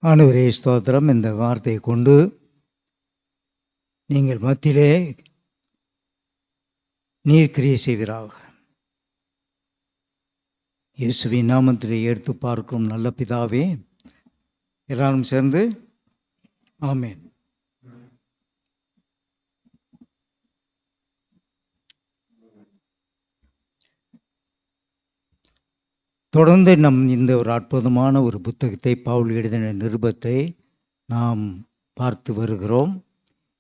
ஆண்டவரே ஸ்தோத்திரம். இந்த வார்த்தையை கொண்டு நீங்கள் மத்தியிலே நீர் கிரியை செய்வீராக. இயேசுவின் நாமத்திலே எடுத்து பார்க்கும் நல்ல பிதாவே, எல்லாரும் சேர்ந்து ஆமென். தொடர்ந்து இந்த ஒரு அற்புதமான ஒரு புத்தகத்தை, பவுல் எழுதின நிருபத்தை நாம் பார்த்து வருகிறோம்.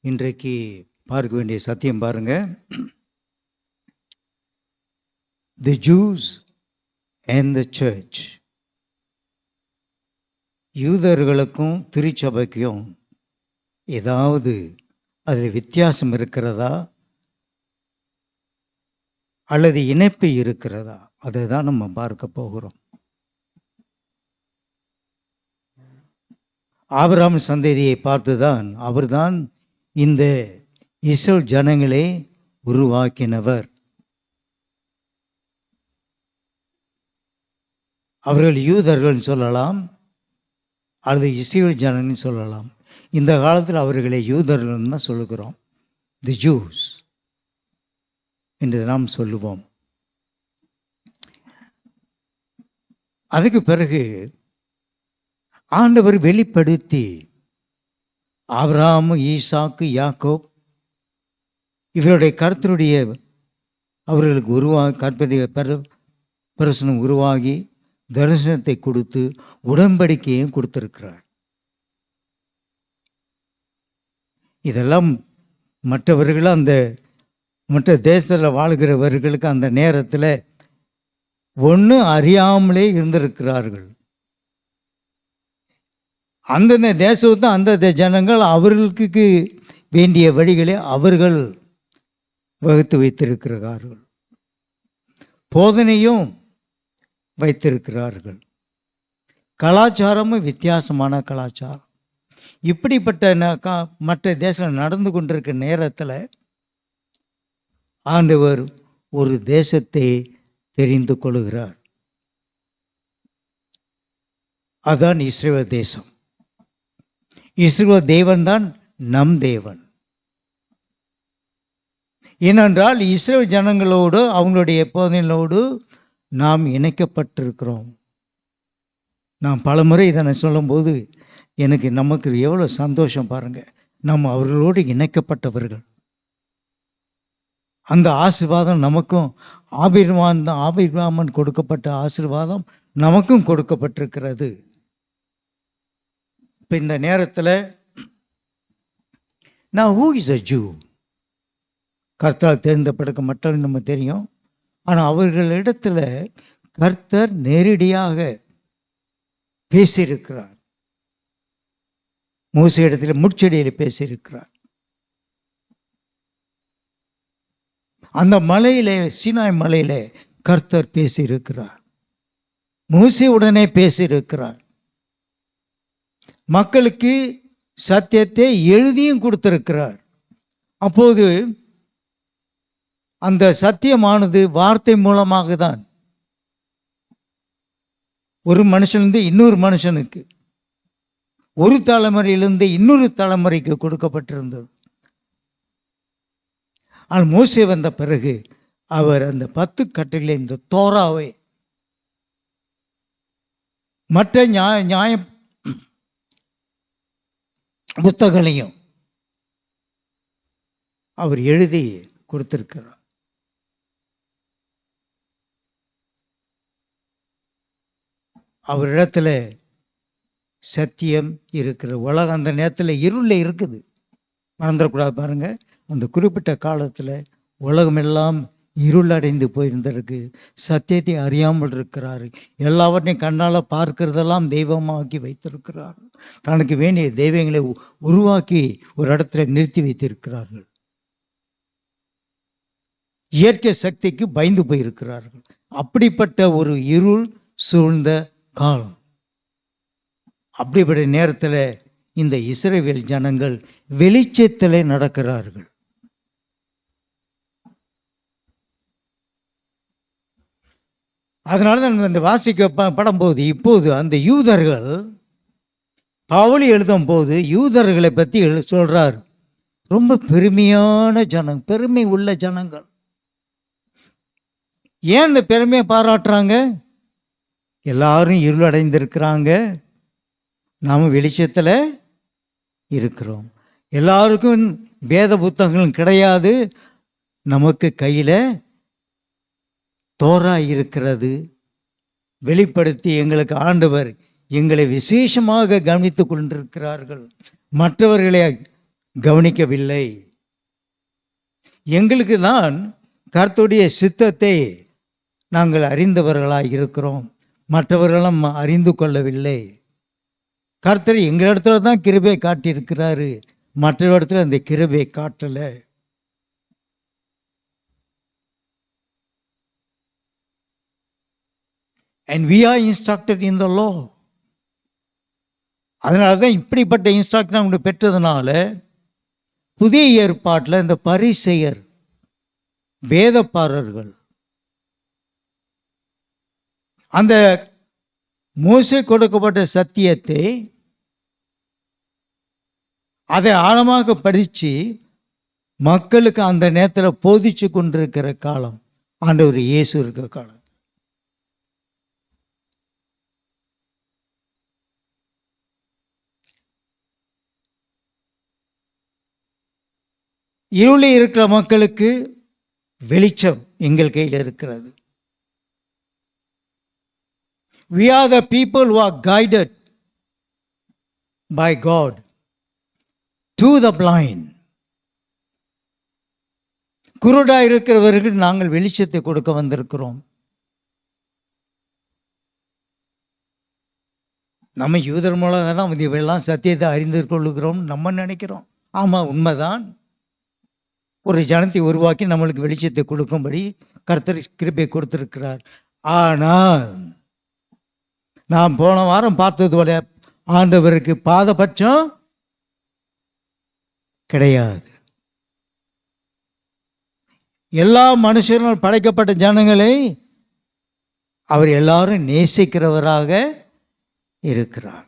இன்றைக்கு பார்க்க வேண்டிய சத்தியம் பாருங்க. தி ஜூஸ் அண்ட் தி சர்ச். யூதர்களுக்கும் திருச்சபைக்கும் ஏதாவது அதில் வித்தியாசம் இருக்கிறதா அல்லது இணைப்பு இருக்கிறதா? அதை தான் நம்ம பார்க்க போகிறோம். ஆபிரகாம் சந்ததியை பார்த்துதான் அவர்தான் இந்த இஸ்ரவேல் ஜனங்களை உருவாக்கினவர். அவர்கள் யூதர்கள் சொல்லலாம் அல்லது இஸ்ரவேல் ஜனங்கள்னு சொல்லலாம். இந்த காலத்தில் அவர்களை யூதர்கள் தான் சொல்லுகிறோம், தி ஜூஸ் என்று நாம் சொல்லுவோம். அதுக்கு பிறகு ஆண்டவர் வெளிப்படுத்தி ஆபிரகாம், ஈசாக்கு, யாக்கோப் இவருடைய கர்த்தருடைய அவர்களுக்கு கர்த்தருடைய பிரசனம் உருவாகி தரிசனத்தை கொடுத்து உடன்படிக்கையும் கொடுத்திருக்கிறார். இதெல்லாம் மற்றவர்கள் மற்ற தேசத்தில் வாழ்கிறவர்களுக்கு அந்த நேரத்தில் ஒன்று அறியாமலே இருந்திருக்கிறார்கள். அந்தந்த தேசத்தை அந்தந்த ஜனங்கள் அவர்களுக்கு வேண்டிய வழிகளை அவர்கள் வகுத்து வைத்திருக்கிறார்கள், போதனையும் வைத்திருக்கிறார்கள். கலாச்சாரமும் வித்தியாசமான கலாச்சாரம். இப்படிப்பட்ட மற்ற தேசம் நடந்து கொண்டிருக்கிற நேரத்தில் ஆண்டவர் ஒரு தேசத்தை தெரிந்து கொள்கிறார். அதுதான் இஸ்ரவேல் தேசம். இஸ்ரவேல் தேவன்தான் நம் தேவன். ஏனென்றால் இஸ்ரவேல் ஜனங்களோடு அவங்களுடைய போதனைகளோடு நாம் இணைக்கப்பட்டிருக்கிறோம். நான் பலமுறை இதனை சொல்லும்போது நமக்கு எவ்வளோ சந்தோஷம் பாருங்க. நாம் அவர்களோடு இணைக்கப்பட்டவர்கள். அந்த ஆசீர்வாதம் நமக்கும் ஆபிரகாமன் கொடுக்கப்பட்ட ஆசீர்வாதம் நமக்கும் கொடுக்கப்பட்டிருக்கிறது. இப்போ இந்த நேரத்தில் நான் ஹூ இஸ் அ ஜூ? கர்த்தரால் தேர்ந்தெடுக்க மட்டும் நம்ம தெரியும். ஆனால் அவர்களிடத்தில் கர்த்தர் நேரடியாக பேசியிருக்கிறார். மோசே இடத்துல முட்செடியில் பேசியிருக்கிறார். அந்த மலையிலே, சீனாய் மலையிலே கர்த்தர் பேசியிருக்கிறார். மோசே உடனே பேசியிருக்கிறார். மக்களுக்கு சத்தியத்தை எழுதியும் கொடுத்திருக்கிறார். அப்போது அந்த சத்தியமானது வார்த்தை மூலமாக தான் ஒரு மனுஷனிலிருந்து இன்னொரு மனுஷனுக்கு, ஒரு தலைமுறையிலிருந்து இன்னொரு தலைமுறைக்கு கொடுக்கப்பட்டிருந்தது. ஆனால் மோசே வந்த பிறகு அவர் அந்த 10 கட்டளை, இந்த தோராவை, மற்ற நியாய புத்தகங்களையும் அவர் எழுதி கொடுத்திருக்கிறார். அவரிடத்துல சத்தியம் இருக்கிற உலகம் அந்த நேரத்தில் இருளில் இருக்குது, மறந்துடக்கூடாது. பாருங்க, அந்த குறிப்பிட்ட காலத்தில் உலகமெல்லாம் இருள் அடைந்து போயிருந்திருக்கு. சத்தியத்தை அறியாமல் இருக்கிறார். எல்லாவற்றையும் கண்ணால் பார்க்கிறதெல்லாம் தெய்வமாக்கி வைத்திருக்கிறார். தனக்கு வேண்டிய தெய்வங்களை உருவாக்கி ஒரு இடத்துல நிறுத்தி வைத்திருக்கிறார்கள். இயற்கை சக்திக்கு பயந்து போயிருக்கிறார்கள். அப்படிப்பட்ட ஒரு இருள் சூழ்ந்த காலம். அப்படிப்பட்ட நேரத்தில் இந்த இஸ்ரவேல் ஜனங்கள் வெளிச்சத்தில் நடக்கிறார்கள். அதனால தான் இந்த வாசிக்க படும்போது இப்போது அந்த யூதர்கள் பவுல் எழுதும் போது யூதர்களை பற்றி சொல்றார். ரொம்ப பெருமையான ஜனம், பெருமை உள்ள ஜனங்கள். ஏன் இந்த பெருமையை பாராட்டுறாங்க? எல்லாரும் இருளடைந்திருக்கிறாங்க, நாம் வெளிச்சத்தில் இருக்கிறோம். எல்லாருக்கும் வேத புத்தகங்களும் கிடையாது, நமக்கு கையில் தோரா இருக்கிறது. வெளிப்படுத்தி எங்களுக்கு ஆண்டவர் எங்களை விசேஷமாக கவனித்து கொண்டிருக்கிறார்கள், மற்றவர்களை கவனிக்கவில்லை. எங்களுக்கு தான் கர்த்தருடைய சித்தத்தை நாங்கள் அறிந்தவர்களாக இருக்கிறோம், மற்றவர்களும் அறிந்து கொள்ளவில்லை. கர்த்தர் எங்களிடத்துல தான் கிருபை காட்டியிருக்கிறாரு, மற்ற இடத்துல அந்த கிருபை காட்டலை. And we are instructed in the law. அதனால தான் இப்படிப்பட்ட இன்ஸ்ட்ரக்ஷன் அவங்க பெற்றதுனால புதிய ஏற்பாட்டில் இந்த பரிசேயர், வேதப்பாரர்கள், அந்த மோசே கொடுக்கப்பட்ட சத்தியத்தை அதை ஆழமாக படித்து மக்களுக்கு அந்த நேரத்தில் போதிச்சு கொண்டிருக்கிற காலம் ஆண்டவர் இயேசு இருக்க காலம். இருளில் இருக்கிற மக்களுக்கு வெளிச்சம் எங்கள் கையில் இருக்கிறது. We are the people who are guided by God to the blind. குருடா இருக்கிறவர்கள் நாங்கள் வெளிச்சத்தை கொடுக்க வந்திருக்கிறோம். நம்ம யூதர் மூலமாக தான் இவெல்லாம் சத்தியத்தை அறிந்து கொள்ளுகிறோம் நம்ம நினைக்கிறோம். ஆமாம், உண்மைதான். ஒரு ஜனத்தை உருவாக்கி நம்மளுக்கு வெளிச்சத்தை கொடுக்கும்படி கர்த்தர் கிருபை கொடுத்திருக்கிறார். ஆனால் நாம் போன வாரம் பார்த்தது போல ஆண்டவருக்கு பாதபட்சம் கிடையாது. எல்லா மனுஷரும் படைக்கப்பட்ட ஜனங்களை அவர் எல்லாரும் நேசிக்கிறவராக இருக்கிறார்.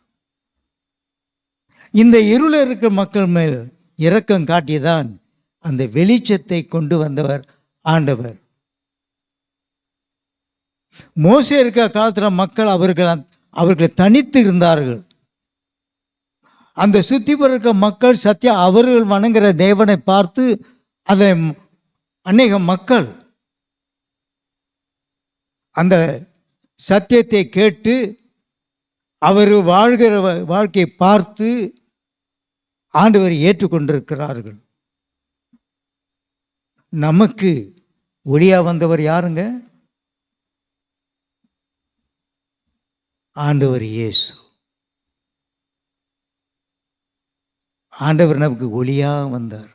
இந்த இருளில் இருக்கிற மக்கள் மேல் இரக்கம் காட்டியதான் அந்த வெளிச்சத்தை கொண்டு வந்தவர் ஆண்டவர். மோசே இருக்கிற காலத்தில் மக்கள் அவர்கள் தனித்து இருந்தார்கள். அந்த சுத்தி இருக்க மக்கள் சத்தியம் அவர்கள் வணங்குகிற தேவனை பார்த்து அதை அநேக மக்கள் அந்த சத்தியத்தை கேட்டு அவர் வாழ்கிற வாழ்க்கையை பார்த்து ஆண்டவர் ஏற்றுக்கொண்டிருக்கிறார்கள். நமக்கு ஒளியா வந்தவர் யாருங்க? ஆண்டவர் இயேசு. ஆண்டவர் நமக்கு ஒளியா வந்தார்,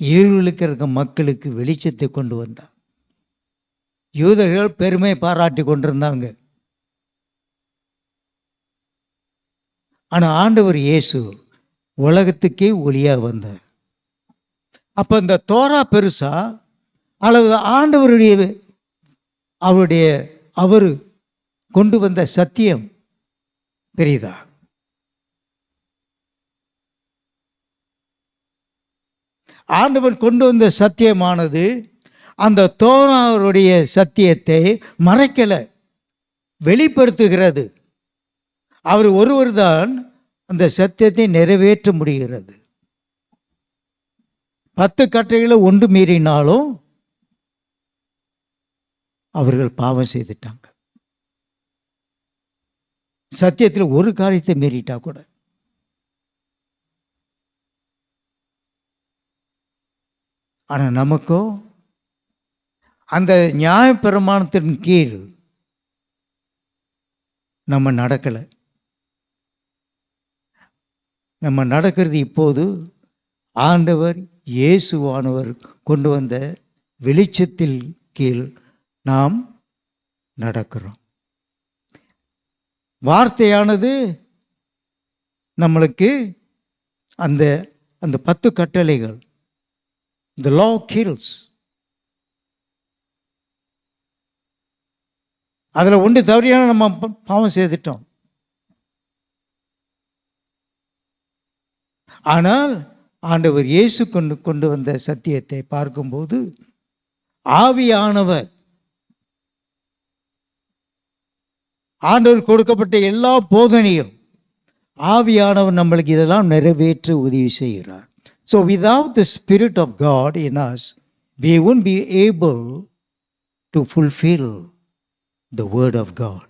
இருளுக்கு இருக்க மக்களுக்கு வெளிச்சத்தை கொண்டு வந்தார். யூதர்கள் பெருமை பாராட்டி கொண்டிருந்தாங்க. ஆனால் ஆண்டவர் இயேசு உலகத்துக்கே ஒளியா வந்தார். அப்போ இந்த தோரா பெருசா அல்லது அவருடைய அவர் கொண்டு வந்த சத்தியம் பெரிதா? ஆண்டவர் கொண்டு வந்த சத்தியமானது அந்த தோராருடைய சத்தியத்தை மறைக்கலை, வெளிப்படுத்துகிறது. அவர் ஒருவர் தான் அந்த சத்தியத்தை நிறைவேற்ற முடிகிறது. 10 கட்டளைகளை ஒன்று மீறினாலும் அவர்கள் பாவம் செய்துட்டாங்க. சத்தியத்தில் ஒரு காரியத்தை மீறிட்டா கூட ஆனா நமக்கோ அந்த நியாயப்பிரமாணத்தின் கீழ் நம்ம நடக்கலை. நம்ம நடக்கிறது இப்போது ஆண்டவர் இயேசுவானவர் கொண்டு வந்த வெளிச்சத்தில் கீழ் நாம் நடக்கிறோம். வார்த்தையானது நம்மளுக்கு அந்த அந்த 10 கட்டளைகள், the law kills. அதில் ஒன்று தவறியான நம்ம பாவம் செய்துட்டோம். ஆனால் ஆண்டவர் இயேசு கொண்டு வந்த சத்தியத்தை பார்க்கும்போது ஆவியானவர், ஆண்டவர் கொடுக்கப்பட்ட எல்லா போதனையும் ஆவியானவர் நம்மளுக்கு இதெல்லாம் நிறைவேற்ற உதவி செய்கிறார். So without the Spirit of God in us, we won't be able to fulfill the word of God.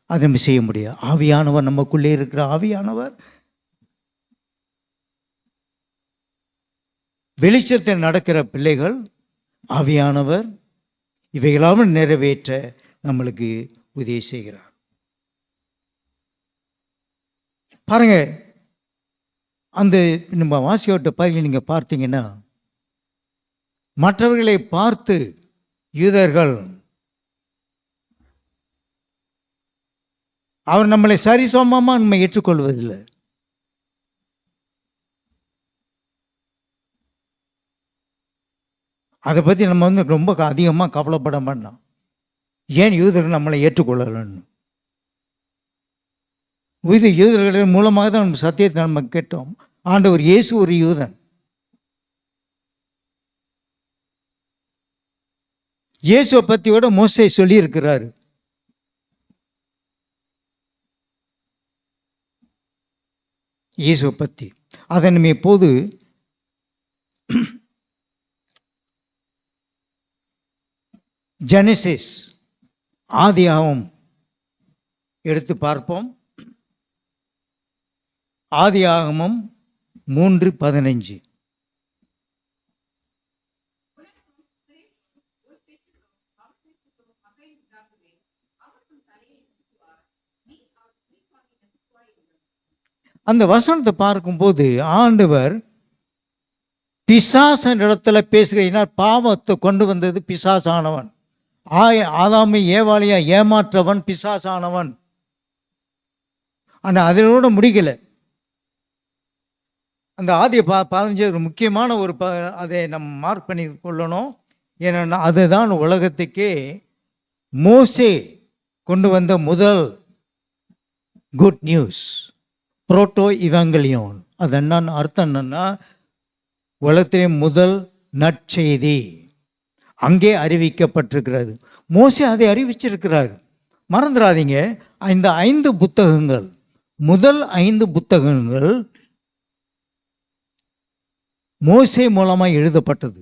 அதை நம்ம செய்ய முடியாது. ஆவியானவர் நமக்குள்ளே இருக்கிற ஆவியானவர் வெளிச்சத்தில் நடக்கிற பிள்ளைகள், ஆவியானவர் இவைகளாமல் நிறைவேற்ற நம்மளுக்கு உதவி செய்கிறார். பாருங்க, அந்த நம்ம வாசியோட்ட பகுதியில் நீங்கள் பார்த்தீங்கன்னா, மற்றவர்களை பார்த்து யூதர்கள் அவர் நம்மளை சரிசமமாக நம்ம ஏற்றுக்கொள்வதில்லை. அதை பற்றி நம்ம ரொம்ப அதிகமாக கவலைப்பட மாட்டோம். ஏன் யூதர்கள் நம்மளை ஏற்றுக்கொள்ளலன்னு? இது யூதர்களின் மூலமாக தான் நம்ம சத்தியத்தை நம்ம கேட்டோம். ஆண்டவர் இயேசு ஒரு யூதன். இயேசுவை பற்றியோட மோசே சொல்லி இருக்கிறாரு. இயேசுவை பற்றி அதை நம்ம இப்போது ஜெனசிஸ் ஆதியாகமம் எடுத்து பார்ப்போம். ஆதியாகமம் 3:15. அந்த வசனத்தை பார்க்கும்போது ஆண்டவர் பிசாசன் இடத்துல பேசுகிறார். பாவத்தை கொண்டு வந்தது பிசாசானவன். ஆதாமை ஏவாளியா ஏமாற்றவன் பிசாசானவன். ஆனால் அதனோட முடிக்கலை. அந்த ஆதிய 15 ஒரு முக்கியமான ஒரு அதை நம்ம மார்க் பண்ணி கொள்ளணும். ஏன்னா அதுதான் உலகத்துக்கே மோசே கொண்டு வந்த முதல் குட் நியூஸ், புரோட்டோ இவாங்கலியோன். அது என்னன்னு அர்த்தம் என்னன்னா, உலகத்திலே முதல் நற்செய்தி அங்கே அறிவிக்கப்பட்டிருக்கிறது. மோசே அதை அறிவிச்சிருக்கிறார். மறந்துடாதீங்க, இந்த 5 புத்தகங்கள், முதல் 5 புத்தகங்கள் மோசே மூலமாக எழுதப்பட்டது.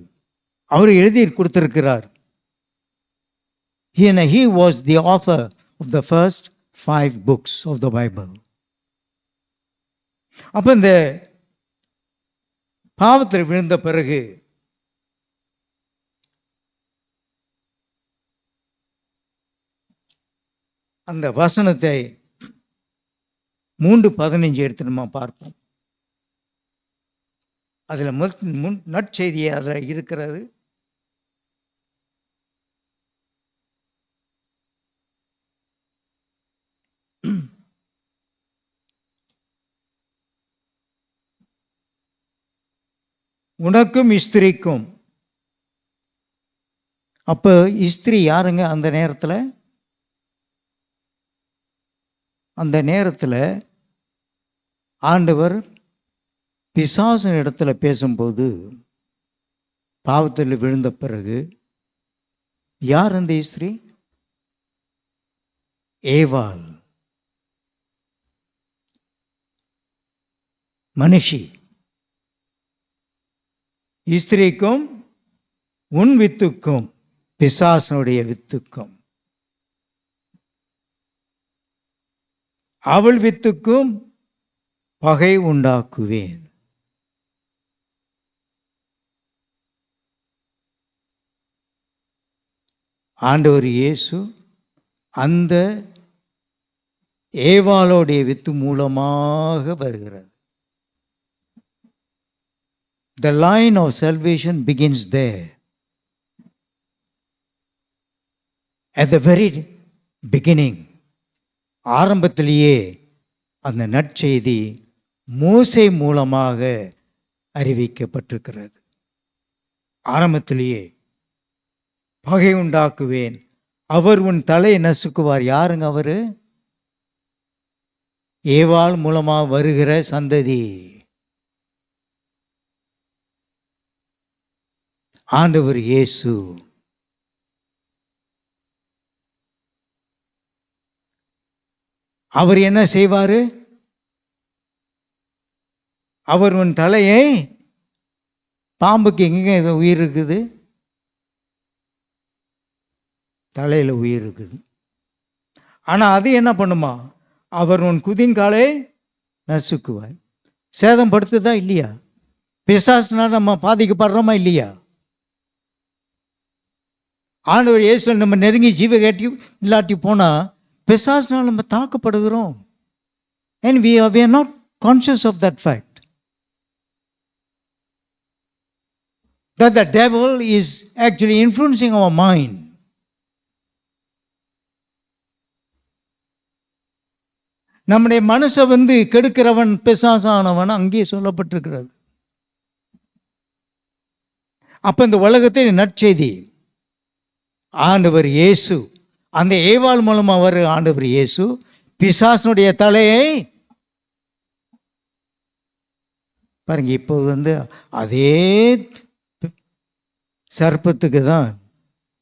அவர் எழுதி கொடுத்திருக்கிறார். He was the author of the first 5 books of the Bible. அப்ப இந்த பாவத்தில் விழுந்த பிறகு அந்த வசனத்தை 3:15 எடுத்து நம்ம பார்ப்போம். அதில் நற்செய்தியை அதில் இருக்கிறது. உனக்கும் இஸ்திரிக்கும். அப்போ இஸ்திரி யாருங்க? அந்த நேரத்தில் ஆண்டவர் பிசாசன் இடத்துல பேசும்போது, பாவத்தில் விழுந்த பிறகு யார் அந்த இஸ்திரி? ஏவாள், மனுஷி. இஸ்திரிக்கும் உன் வித்துக்கும் பிசாசனுடைய வித்துக்கும், அவள் வித்துக்கும் பகை உண்டாக்குவேன். ஆண்டவர் இயேசு அந்த ஏவாளுடைய வித்து மூலமாக வருகிறார். The line of salvation begins there. At the very beginning, ஆரம்பத்திலேயே அந்த நற்செய்தி மோசே மூலமாக அறிவிக்கப்பட்டிருக்கிறது. ஆரம்பத்திலேயே பகை உண்டாக்குவேன், அவர் உன் தலையை நசுக்குவார். யாருங்க அவரு? ஏவாள் மூலமாக வருகிற சந்ததி. ஆண்டவர் இயேசு அவர் என்ன செய்வார்? அவர் உன் தலையை, பாம்புக்கு எங்கே உயிர் இருக்குது? தலையில் உயிர் இருக்குது. ஆனால் அது என்ன பண்ணுமா? அவர் உன் குதிங்காலை நசுக்குவார். சேதம் படுத்துதா இல்லையா? பிசாசுனால் நம்ம பாதிக்கப்படுறோமா இல்லையா? ஆண்டவர் இயேசு நம்ம நெருங்கி ஜீவ கேட்டி இல்லாட்டி போனால் பிசாசுனால் நம்ம தாக்கப்படுகிறோம். and we are not conscious of that fact, that the devil is actually influencing our mind. நம்முடைய மனசை கெடுக்கிறவன் பிசாசானவன் அங்கே சொல்லப்பட்டிருக்கிறது. அப்ப இந்த உலகத்தை நற்செய்தி ஆண்டவர் இயேசு, அந்த ஏவாள் மூலமா வர ஆண்டவர் இயேசு பிசாசனுடைய தலையை பாருங்க. இப்போது அதே சர்ப்பத்துக்கு தான்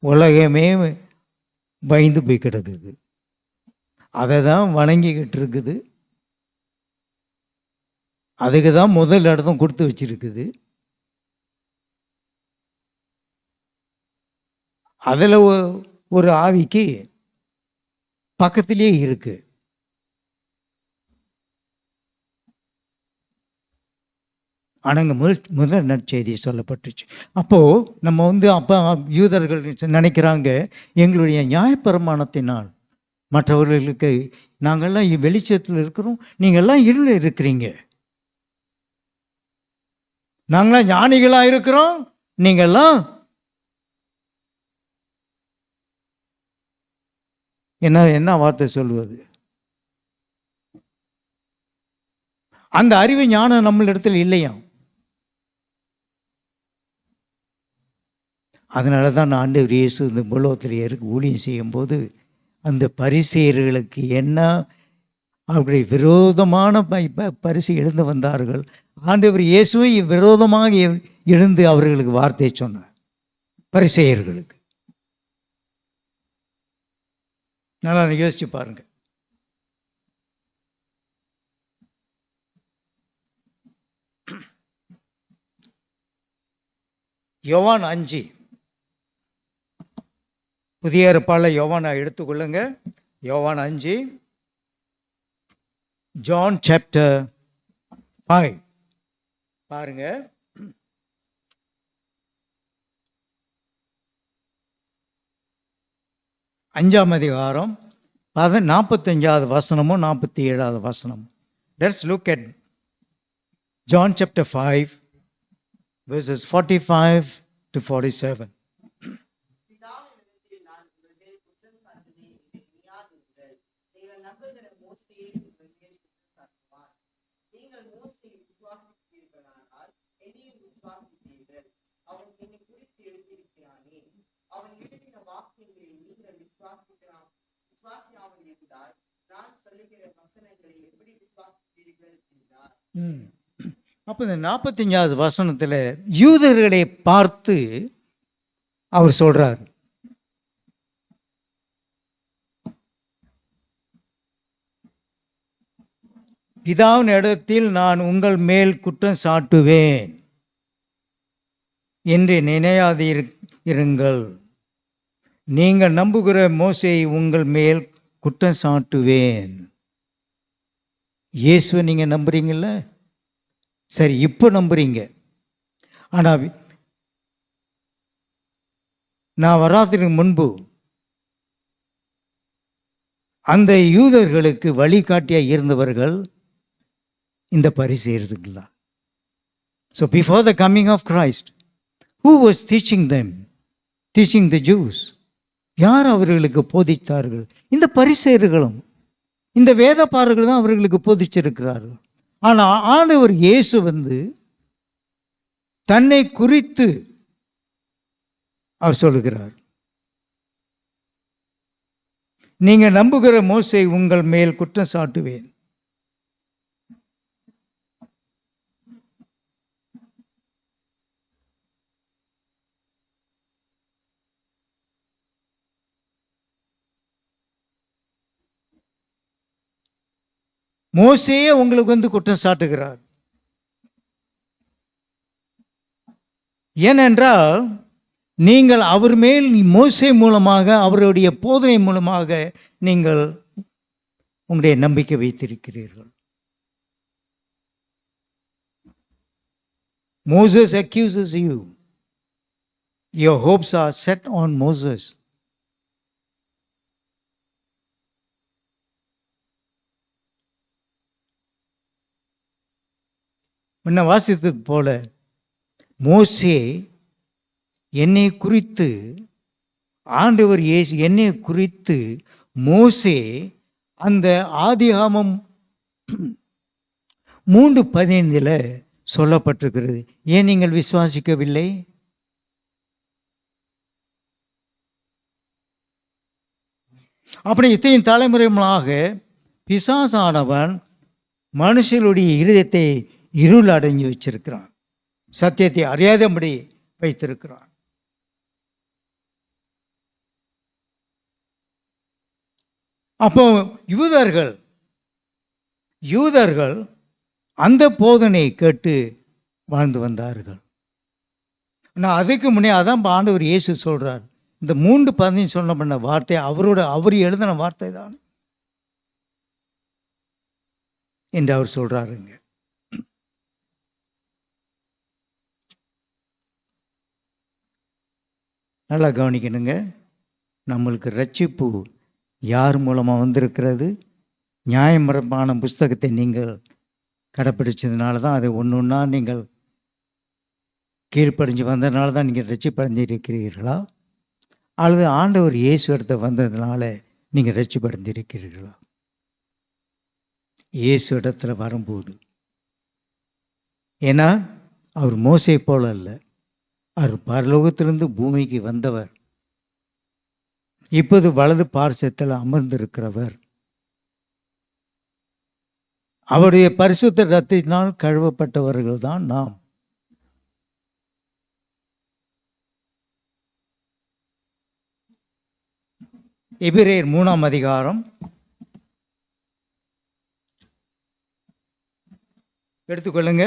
உலகமே பயந்து போய் கிடக்குது. அதை தான் வணங்கிக்கிட்டு இருக்குது. அதுக்கு தான் முதல் இடத்தும் கொடுத்து வச்சிருக்குது. அதில் ஒரு ஆவிக்கு பக்கத்திலேயே இருக்கு. ஆனாங்க முதல் நற்செய்தி சொல்லப்பட்டுச்சு. அப்போது நம்ம அப்போ யூதர்கள் நினைக்கிறாங்க, எங்களுடைய நியாயப்பிரமாணத்தினால் மற்றவர்களுக்கு நாங்கள்லாம் வெளிச்சத்தில் இருக்கிறோம், நீங்கள்லாம் இருளில் இருக்கிறீங்க. நாங்களாம் ஞானிகளாக இருக்கிறோம், நீங்கள்லாம் என்ன வார்த்தை சொல்வது? அந்த அறிவு ஞானம் நம்மளிடத்தில் இல்லையா? அதனால தான் ஆண்டவர் இயேசு இந்த உலகத்தில் ஊழியம் செய்யும்போது அந்த பரிசேயர்களுக்கு என்ன அவருடைய விரோதமான பரிசு எழுந்து வந்தார்கள். ஆண்டவர் இயேசுவை விரோதமாக எழுந்து அவர்களுக்கு வார்த்தை சொன்னார். பரிசேயர்களுக்கு நல்லா யோசிச்சு பாருங்க. யோவான் 5, புதிய ஏற்பாடுல யோவானை எடுத்துக்கொள்ளுங்க. யோவான் 5, ஜான் சாப்டர் 5 பாருங்க. அஞ்சாம் அதிகாரம் 45வது வசனமும் 47வது வசனமும். Let's look at John chapter 5 verses 45 to 47. அப்போ இந்த 45வது வசனத்தில் யூதர்களை பார்த்து அவர் சொல்றார், பிதாவின் இடத்தில் நான் உங்கள் மேல் குற்றம் சாட்டுவேன் என்று நினையாதிருங்கள். நீங்கள் நம்புகிற மோசேயை உங்கள் மேல் குற்றம் சாட்டுவேன். இயேசுவை நீங்கள் நம்புறீங்கல்ல, சரி, இப்போ நம்புறீங்க. ஆனால் நான் வராததுக்கு முன்பு அந்த யூதர்களுக்கு வழிகாட்டியாக இருந்தவர்கள் இந்த பரிசேயர்கள்தான். So before the coming of Christ, who was teaching them? Teaching the Jews. யார் அவர்களுக்கு போதித்தார்கள்? இந்த பரிசேயர்களும் இந்த வேதபாரர்கள் தான் அவர்களுக்கு போதிச்சிருக்கிறார்கள். ஆனால் ஆண்டவர் இயேசு தன்னை குறித்து அவர் சொல்லுகிறார், நீங்கள் நம்புகிற மோசே உங்கள் மேல் குற்றம் சாட்டுவேன். மோசேயே உங்களுக்கு வந்து குற்றம் சாட்டுகிறார். ஏனென்றால் நீங்கள் அவர் மேல் மோசே மூலமாக, அவருடைய போதனை மூலமாக நீங்கள் உங்களுடைய நம்பிக்கை வைத்திருக்கிறீர்கள். Moses accuses you. Your hopes are set on Moses. முன்ன வாசித்தது போல மோசே என்னை குறித்து, ஆண்டவர் இயேசு என்னை குறித்து மோசே அந்த ஆதிகாமம் 3:15 சொல்லப்பட்டிருக்கிறது. ஏன் நீங்கள் விசுவாசிக்கவில்லை? அப்படி இத்தனை தலைமுறைகளாக பிசாசானவன் மனுஷனுடைய இருதயத்தை இருள் அடைஞ்சு வச்சிருக்கிறான், சத்தியத்தை அறியாதபடி வைத்திருக்கிறான். அப்போ யூதர்கள் அந்த போதனை கேட்டு வாழ்ந்து வந்தார்கள். ஆனால் அதுக்கு முன்னே அதான் ஆண்டவர் இயேசு சொல்றார், இந்த 3:15 சொல்ல பண்ண வார்த்தை அவர் எழுதின வார்த்தை தான் என்று அவர் சொல்றாருங்க. நல்லா கவனிக்கணுங்க. நம்மளுக்கு ரட்சிப்பு யார் மூலமாக வந்திருக்கிறது? நியாயப்பிரமாண புஸ்தகத்தை நீங்கள் கடைப்பிடிச்சதுனால தான், அது ஒன்று ஒன்றா நீங்கள் கீழ்ப்படிஞ்சு வந்ததுனால தான் நீங்கள் ரட்சிப்படைஞ்சிருக்கிறீர்களா, அல்லது ஆண்டவர் இயேசு இடத்த வந்ததுனால நீங்கள் ரட்சிப்படைஞ்சிருக்கிறீர்களா? இயேசு இடத்துல வரும்போது, ஏன்னா அவர் மோசே போல அல்ல, அவர் பரலோகத்திலிருந்து பூமிக்கு வந்தவர், இப்போது வலது பார்சத்தில் அமர்ந்திருக்கிறவர், அவருடைய பரிசுத்த இரத்தத்தினால் கழுவப்பட்டவர்கள் தான் நாம். எபிரேயர் 3ஆம் அதிகாரம் எடுத்துக்கொள்ளுங்க.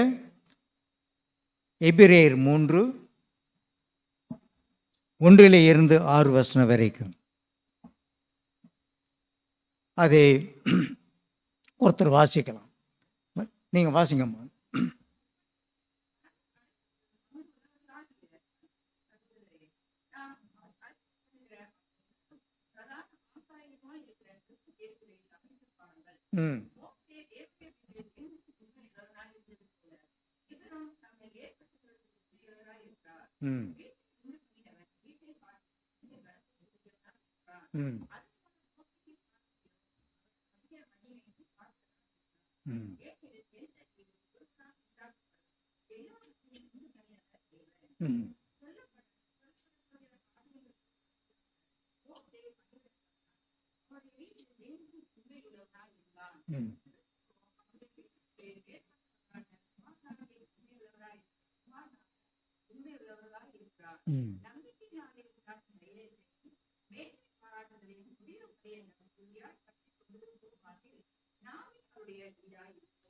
எபிரேயர் 3:1 வசனம் வரைக்கும் அதை ஒருத்தர் வாசிக்கலாம். நீங்க வாசிங்கம்மா.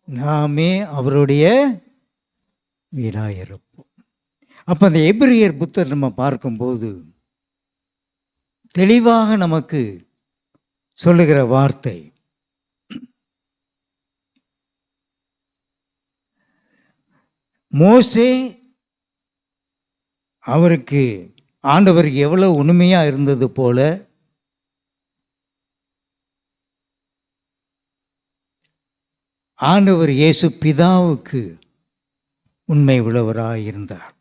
நாமே அவருடைய வீடாயிருப்போம். அப்ப அந்த எபிரேயர் புத்தர் நம்ம பார்க்கும்போது தெளிவாக நமக்கு சொல்லுகிற வார்த்தை, மோசே அவருக்கு ஆண்டவருக்கு எவ்வளவு உண்மையா இருந்தது போல ஆண்டவர் இயேசு பிதாவுக்கு உண்மை உள்ளவராக இருந்தார்.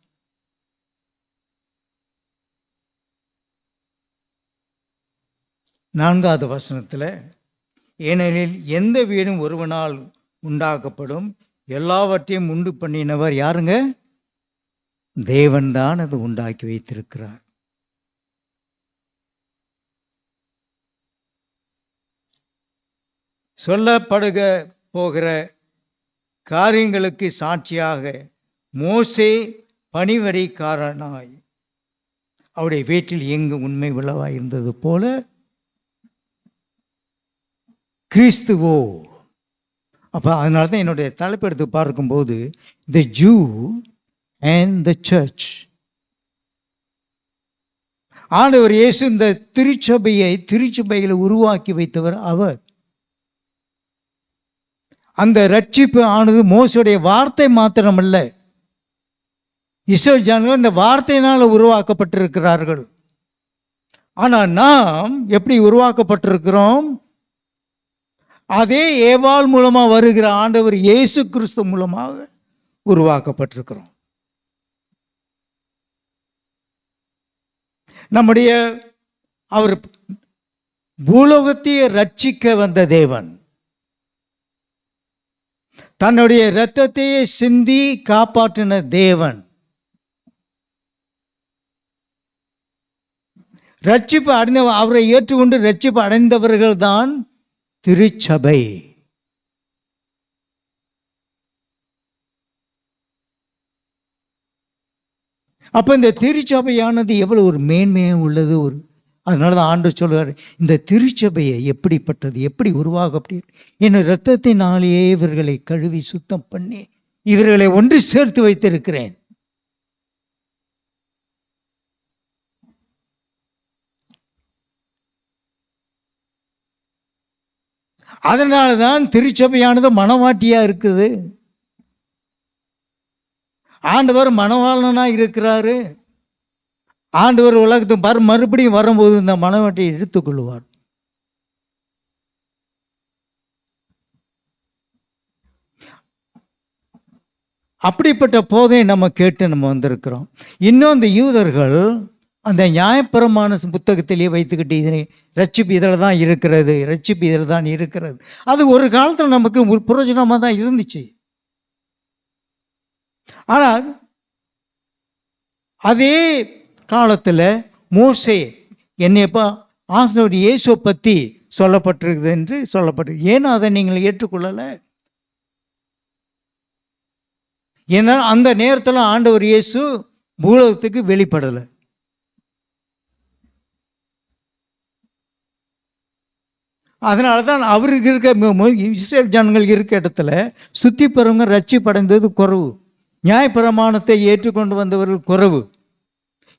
நான்காவது வசனத்தில், ஏனெனில் எந்த வீடும் ஒருவனால் உண்டாக்கப்படும், எல்லாவற்றையும் உண்டு பண்ணினவர் யாருங்க? தேவன்தான் அது உண்டாக்கி வைத்திருக்கிறார். சொல்லப்படுக போகிற காரியங்களுக்கு சாட்சியாக மோசே பணிவரைக்காரனாய் அவருடைய வீட்டில் எங்கு உண்மை உள்ளவாய் இருந்தது போல கிறிஸ்துவோ அப்போ அதனால தான் என்னுடைய தலைப்பு எடுத்து பார்க்கும்போது த ஜூ அண்ட் த சர்ச். ஆண்டவர் இயேசு இந்த திருச்சபையில் உருவாக்கி வைத்தவர் அவர். அந்த ரட்சிப்பு ஆனது மோசேயுடைய வார்த்தை மாத்திரமல்ல, இஸ்ரவேல் ஜனங்கள் இந்த வார்த்தையினால் உருவாக்கப்பட்டிருக்கிறார்கள். ஆனால் நாம் எப்படி உருவாக்கப்பட்டிருக்கிறோம்? அதே ஏவாள் மூலமா வருகிற ஆண்டவர் இயேசு கிறிஸ்து மூலமாக உருவாக்கப்பட்டிருக்கிறோம். அவர் பூலோகத்தையே ரட்சிக்க வந்த தேவன், தன்னுடைய இரத்தத்தையே சிந்தி காப்பாற்றின தேவன். ரட்சிப்பு அடைந்த அவரை ஏற்றுக்கொண்டு ரட்சிப்பு அடைந்தவர்கள் தான் திருச்சபை. அப்ப இந்த திருச்சபையானது எவ்வளவு ஒரு மேன்மையாக உள்ளது. அதனால தான் ஆண்டவர் சொல்றாரு, இந்த திருச்சபையை எப்படிப்பட்டது, எப்படி உருவாக என் இரத்தத்தினாலேயே இவர்களை கழுவி சுத்தம் பண்ணி இவர்களை ஒன்று சேர்த்து வைத்திருக்கிறேன். அதனால்தான் திருச்சபையானது மணவாட்டியா இருக்குது. ஆண்டவர் மணவாளனா இருக்கிறாரு. ஆண்டவர் உலகத்துக்கு மறுபடியும் வரும்போது இந்த மணவாட்டியை எடுத்துக்கொள்வார். அப்படிப்பட்ட போதை நம்ம கேட்டு நம்ம வந்திருக்கிறோம். இன்னும் அந்த யூதர்கள் அந்த நியாயப்பிரமாண புத்தகத்திலேயே வைத்துக்கிட்டு இதனை ரட்சிப்பு இதில் தான் இருக்கிறது, ரட்சிப்பு இதில் தான் இருக்கிறது. அது ஒரு காலத்தில் நமக்கு பிரயோஜனமாக தான் இருந்துச்சு. ஆனால் அதே காலத்தில் மோசே என்னையப்பா ஆண்டவர் இயேசுவை பற்றி சொல்லப்பட்டிருக்குது என்று சொல்லப்பட்டிருக்கு. ஏன்னா அதை நீங்கள் ஏற்றுக்கொள்ளலை. ஏன்னா அந்த நேரத்தில் ஆண்டவர் இயேசு பூலோகத்துக்கு வெளிப்படலை. அதனால தான் அவருக்கு இருக்க இஸ்ரேல் ஜனங்கள் இருக்க இடத்துல சுத்தி பெறவங்க ரட்சிப்படைந்தது குறைவு, நியாயப்பிரமாணத்தை ஏற்றுக்கொண்டு வந்தவர்கள் குறைவு.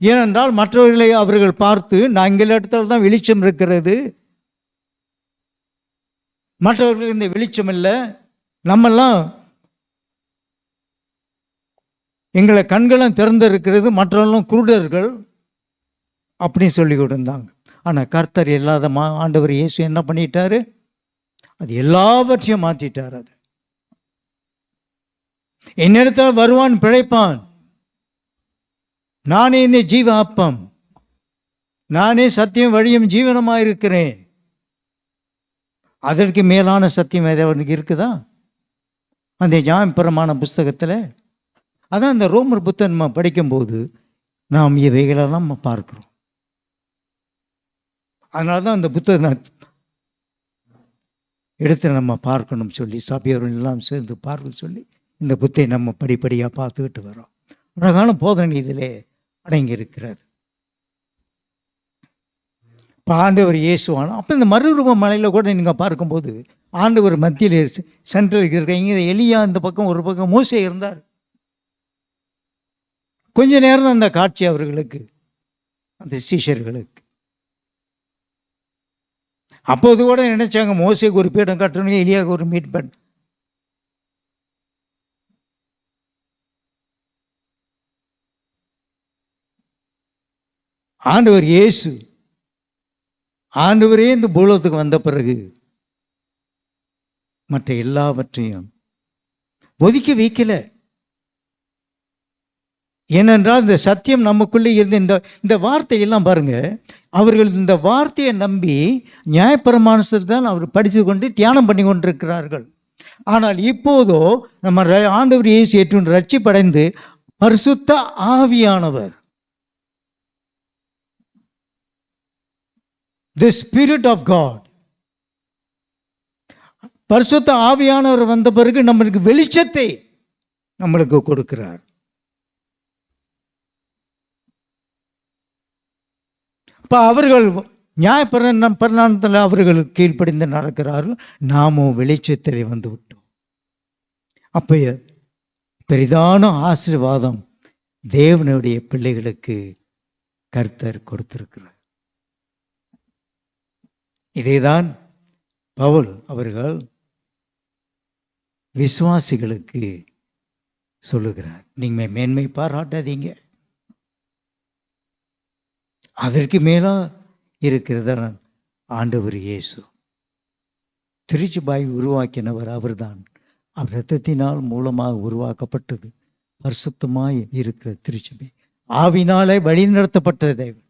ஏனென்றால் மற்றவர்களை அவர்கள் பார்த்து நாங்கள் இடத்துல தான் வெளிச்சம் இருக்கிறது, மற்றவர்களுக்கு இந்த வெளிச்சம் இல்லை, நம்மெல்லாம் எங்களை கண்களும் திறந்திருக்கிறது, மற்றவர்களும் குருடர்கள் அப்படின்னு சொல்லி கொடுத்தாங்க. ஆனால் கர்த்தர் இல்லாத ஆண்டவர் இயேசு என்ன பண்ணிட்டாரு? அது எல்லாவற்றையும் மாற்றிட்டார். அது என்னிடத்தில் வருவான் பிழைப்பான், நானே இந்த ஜீவ அப்பம், நானே சத்தியம் வழியும் ஜீவனமாக இருக்கிறேன். அதற்கு மேலான சத்தியம் ஏதாவது இருக்குதா அந்த நியாயப்பிரமாண புஸ்தகத்தில்? அதான் இந்த ரோமர் புத்தகம் நம்ம படிக்கும்போது நாம் இவைகளெல்லாம் நம்ம பார்க்கிறோம். அதனால தான் அந்த புத்தகம் எடுத்து நம்ம பார்க்கணும் சொல்லி சபையோர்கள் எல்லாம் சேர்ந்து பார்க்க சொல்லி இந்த புத்தை நம்ம படிப்படியாக பார்த்துக்கிட்டு வரோம். அழகான போதனை இதிலே அடங்கி இருக்கிறது. இப்போ ஆண்டவர் இயேசுவான அப்போ இந்த மறுரூப மலையில் கூட நீங்கள் பார்க்கும்போது ஆண்டவர் மத்தியில் சென்ட்ரல் இருக்கிற இங்கே எலியா இந்த பக்கம் ஒரு பக்கம் மோசே இருந்தார். கொஞ்ச நேரம் தான் அந்த காட்சி அவர்களுக்கு, அந்த சீஷர்களுக்கு. அப்போது கூட நினைச்சாங்க மோசேக்கு ஒரு பீடம் கட்டணும், எலியாவுக்கு ஒரு மீட் பண்ண. ஆண்டவர் இயேசு ஆண்டவரே இந்த பூலோகத்துக்கு வந்த பிறகு மற்ற எல்லாவற்றையும் ஒதுக்கி வைக்கல. ஏனென்றால் இந்த சத்தியம் நமக்குள்ளே இருந்த இந்த வார்த்தையெல்லாம் பாருங்க, அவர்கள் இந்த வார்த்தையை நம்பி நியாயப்பிரமாணத்தை தான் அவர் படித்து கொண்டு தியானம் பண்ணி கொண்டிருக்கிறார்கள். ஆனால் இப்போதோ நம்ம ஆண்டவர் இயேசு ஏற்று ரட்சிப்படைந்து பரிசுத்த ஆவியானவர், தி ஸ்பிரிட் ஆஃப் காட், பரிசுத்த ஆவியானவர் வந்த பிறகு நம்மளுக்கு வெளிச்சத்தை நம்மளுக்கு கொடுக்கிறார். இப்போ அவர்கள் நியாயப்பிரமாணத்தில் அவர்கள் கீழ்ப்படிந்து நடக்கிறார்கள், நாமும் வெளிச்சத்தில் வந்து விட்டோம். அப்போ பெரிதான ஆசீர்வாதம் தேவனுடைய பிள்ளைகளுக்கு கர்த்தர் கொடுத்திருக்கிறார். இதைதான் பவுல் அவர்கள் விசுவாசிகளுக்கு சொல்லுகிறார். நீங்க மேன்மை பாராட்டாதீங்க, அதற்கு மேலா இருக்கிறத ஆண்டவர் இயேசு திருச்சபையை உருவாக்கினவர் அவர்தான். அவர் இரத்தத்தினால் மூலமாக உருவாக்கப்பட்டது பரிசுத்தமாய் இருக்கிற திருச்சபை, ஆவினாலே வழி நடத்தப்பட்டது தேவன்.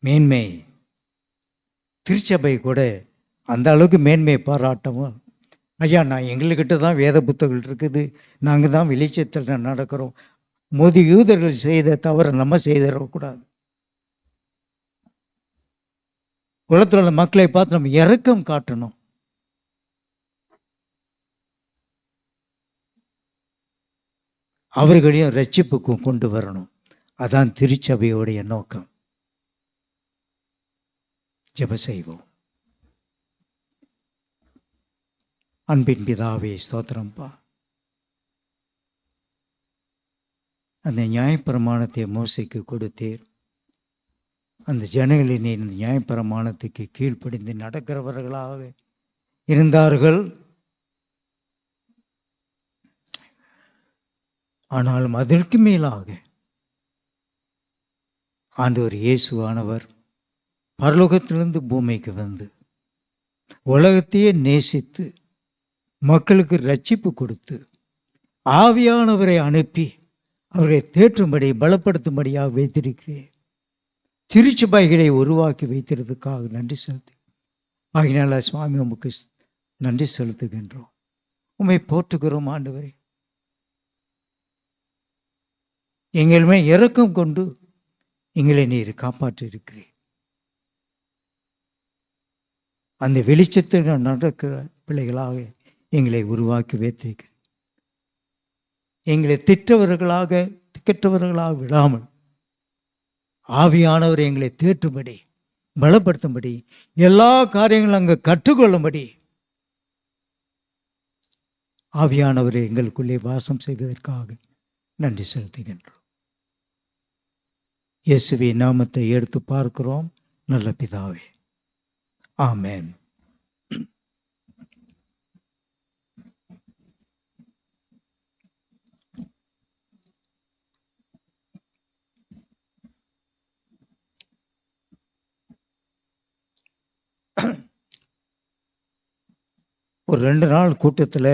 மேன்மை திருச்சபை கூட அந்த அளவுக்கு மேன்மையை பாராட்டவும், ஐயா நான் எங்கள்கிட்ட தான் வேத புத்தகங்கள் இருக்குது, நாங்கள் தான் வெளிச்சத்தில் நடக்கிறோம், மோதி யூதர்கள் செய்த தவிர நம்ம செய்திடக்கூடாது. உலகத்தில் உள்ள மக்களை பார்த்து நம்ம இரக்கம் காட்டணும். அவர்களையும் ரட்சிப்புக்கும் கொண்டு வரணும். அதான் திருச்சபையோடைய நோக்கம். ஜெப செய்வோம். அன்பின் பிதாவே ஸ்தோத்திரம்பா, அந்த நியாயப்பிரமாணத்தை மோசைக்கு கொடுத்தீர். அந்த ஜனங்களின் இந்த நியாயப்பிரமாணத்துக்கு கீழ்ப்படிந்து நடக்கிறவர்களாக இருந்தார்கள். ஆனாலும் அதற்கு மேலாக ஆண்டவர் இயேசுவானவர் பரலோகத்திலிருந்து பூமிக்கு வந்து உலகத்தையே நேசித்து மக்களுக்கு ரட்சிப்பு கொடுத்து ஆவியானவரை அனுப்பி அவரை தேற்றும்படி பலப்படுத்தும்படியாக வைத்திருக்கிறேன். திருச்சபைகளை உருவாக்கி வைத்திருக்கிறதுக்காக நன்றி செலுத்து. ஆகினால சுவாமி உமக்கு நன்றி செலுத்துகின்றோம், உம்மை போற்றுகிறோம். ஆண்டவரே, எங்கள் மேல் இரக்கம் கொண்டு எங்களை நீர் காப்பாற்றி இருக்கிறேன். அந்த வெளிச்சத்தில் நடக்கிற பிள்ளைகளாக எங்களை உருவாக்கி வைத்திருக்கிறேன். எங்களை திக்கற்றவர்களாக விடாமல் ஆவியானவர் எங்களை தேற்றும்படி பலப்படுத்தும்படி எல்லா காரியங்களும் அங்கு கற்றுக்கொள்ளும்படி ஆவியானவரை எங்களுக்குள்ளே வாசம் செய்வதற்காக நன்றி செலுத்துகின்றோம். இயேசுவின் நாமத்தை எடுத்து பார்க்கிறோம் நல்ல பிதாவே, ஆமென். ஒரு 2 நாள் கூட்டத்தில்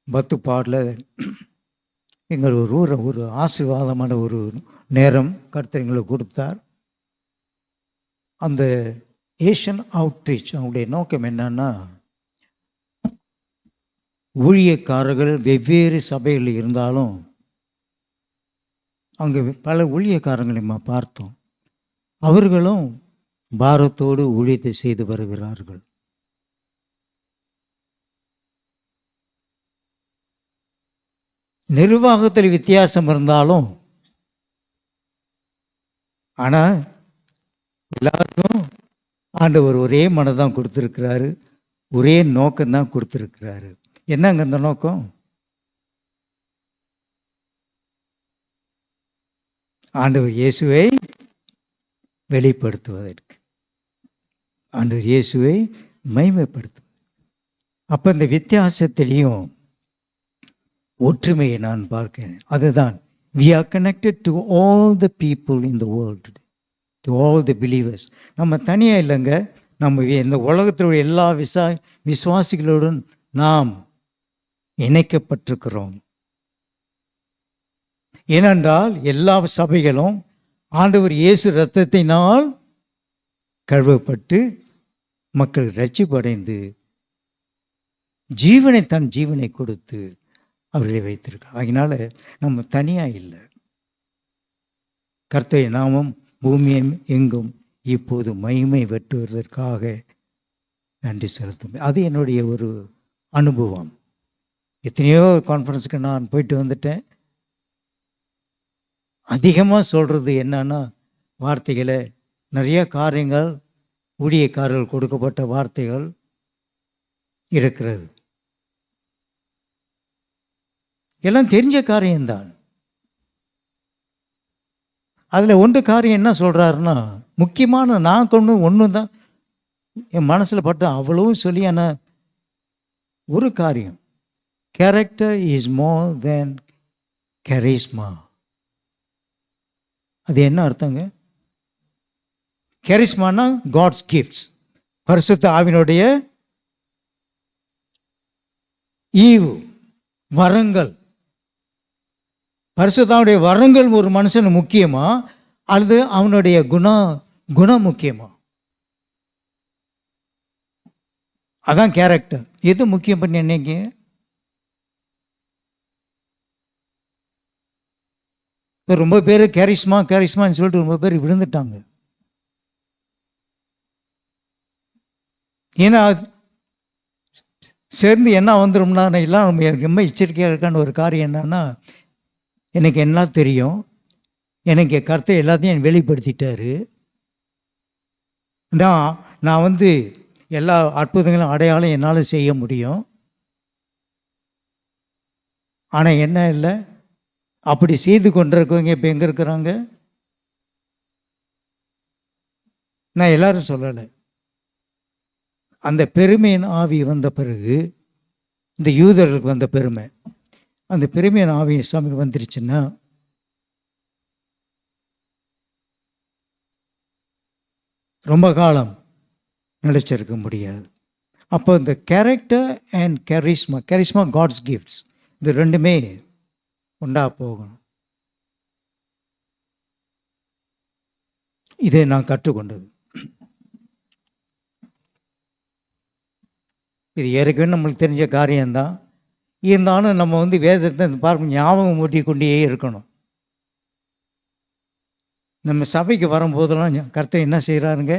பத்து பாடல எங்கள் ஒரு ஆசீர்வாதமான ஒரு நேரம் கர்த்தர் எங்களுக்கு கொடுத்தார். அந்த ஏஷியன் அவுட்ரீச் அவங்களுடைய நோக்கம் என்னன்னா, ஊழியக்காரர்கள் வெவ்வேறு சபைகளில் இருந்தாலும் அங்கே பல ஊழியக்காரங்களை நம்ம பார்த்தோம். அவர்களும் பாரத்தோடு ஊழியத்தை செய்து வருகிறார்கள். நிர்வாகத்தில் வித்தியாசம் இருந்தாலும் ஆனால் எல்லாருக்கும் ஆண்டவர் ஒரே மனதான் கொடுத்துருக்கிறாரு, ஒரே நோக்கம்தான் கொடுத்துருக்கிறாரு. என்னங்க அந்த நோக்கம்? ஆண்டவர் இயேசுவை வெளிப்படுத்துவதற்கு, ஆண்டவர் இயேசுவை மகிமைப்படுத்துவது. அப்போ இந்த வித்தியாசத்திலையும் ஒற்றுமையை நான் பார்க்கிறேன். அதுதான் we are connected to all the people in the world, to all the believers. நம்ம தனியாக இல்லைங்க, நம்ம இந்த உலகத்தில் எல்லா விசுவாசிகளுடன் நாம் இணைக்கப்பட்டிருக்கிறோம். ஏனென்றால் எல்லா சபைகளும் ஆண்டவர் இயேசு இரத்தத்தினால் கழுவப்பட்டு மக்கள் ரட்சிப்படைந்து தன் ஜீவனை கொடுத்து அவர்களை வைத்திருக்கார். அதனால நம்ம தனியாக இல்லை. கர்த்தருடைய நாமம் பூமியும் எங்கும் இப்போது மகிமை வெட்டுவதற்காக நன்றி செலுத்தும். அது என்னுடைய ஒரு அனுபவம். எத்தனையோ கான்ஃபரன்ஸுக்கு நான் போயிட்டு வந்துட்டேன். அதிகமாக சொல்கிறது என்னன்னா, வார்த்தைகளை நிறைய காரியங்கள் ஊழியக்காரர்கள் கொடுக்கப்பட்ட வார்த்தைகள் இருக்கிறது. எல்லாம் தெரிஞ்ச காரியம்தான். அதில் ஒன்று காரியம் என்ன சொல்கிறாருன்னா, முக்கியமான நான் கொண்டு ஒன்று தான் என் மனசில் பட்டு அவ்வளவும் சொல்லி ஆனால் ஒரு காரியம், character is more than charisma. அது என்ன அர்த்தங்க? கரிஸ்மானா காட்ஸ் கிஃப்ட்ஸ், பரிசுத்த ஆவியினுடைய ஈவு, வரங்கள். பரிசுத்தாவுடைய வரங்கள் ஒரு மனுஷன் முக்கியமா அல்லது அவனுடைய குணம் முக்கியமா? அதான் கேரக்டர். எது முக்கியம் பண்ணி என்னைக்கு? ரொம்ப பேர் கரிஸ்மான்னு சொல்லிட்டு ரொம்ப பேர் விழுந்துட்டாங்க. ஏன்னா சேர்ந்து என்ன வந்துடும்னா, எல்லாம் ரொம்ப எச்சரிக்கையாக இருக்கான ஒரு காரியம் என்னன்னா, எனக்கு என்ன தெரியும், எனக்கு கர்த்தர் எல்லாத்தையும் வெளிப்படுத்திட்டாரு, நான் வந்து எல்லா அற்புதங்களும் அடையாளம் என்னால் செய்ய முடியும். ஆனால் என்ன இல்லை, அப்படி செய்து கொண்டிருக்கவங்க இப்போ எங்கே இருக்கிறாங்க? நான் எல்லாரும் சொல்லலை. அந்த பெருமையின் ஆவி வந்த பிறகு, இந்த யூதர்களுக்கு வந்த பெருமை, அந்த பெருமையின் ஆவி சாமி வந்துருச்சுன்னா ரொம்ப காலம் நிலைச்சிருக்க முடியாது. அப்போ இந்த character and charisma God's gifts, இது ரெண்டுமே உண்டா போகணும். இதை நான் கற்றுக்கொண்டது. இது ஏற்கனவே நம்மளுக்கு தெரிஞ்ச காரியம்தான். இருந்தாலும் நம்ம வந்து வேதத்தை பார்க்க ஞாபகம் ஊட்டி கொண்டே இருக்கணும். நம்ம சபைக்கு வரும்போதெல்லாம் கர்த்தர் என்ன செய்கிறாருங்க,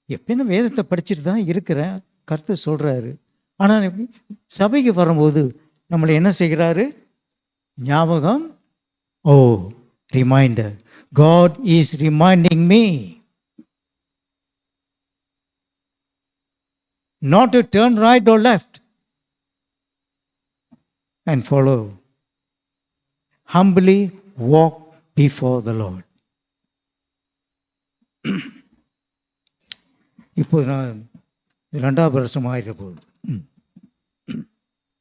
எப்பயும் வேதத்தை படிச்சுட்டு தான் இருக்கிறேன், கர்த்தர் சொல்கிறாரு. ஆனால் சபைக்கு வரும்போது நம்மளை என்ன செய்கிறாரு? ஞாபகம், reminder. God is reminding me not to turn right or left and follow. Humbly walk before the Lord. இப்போது நான் 2வது வருஷம் ஆகிற போகுது.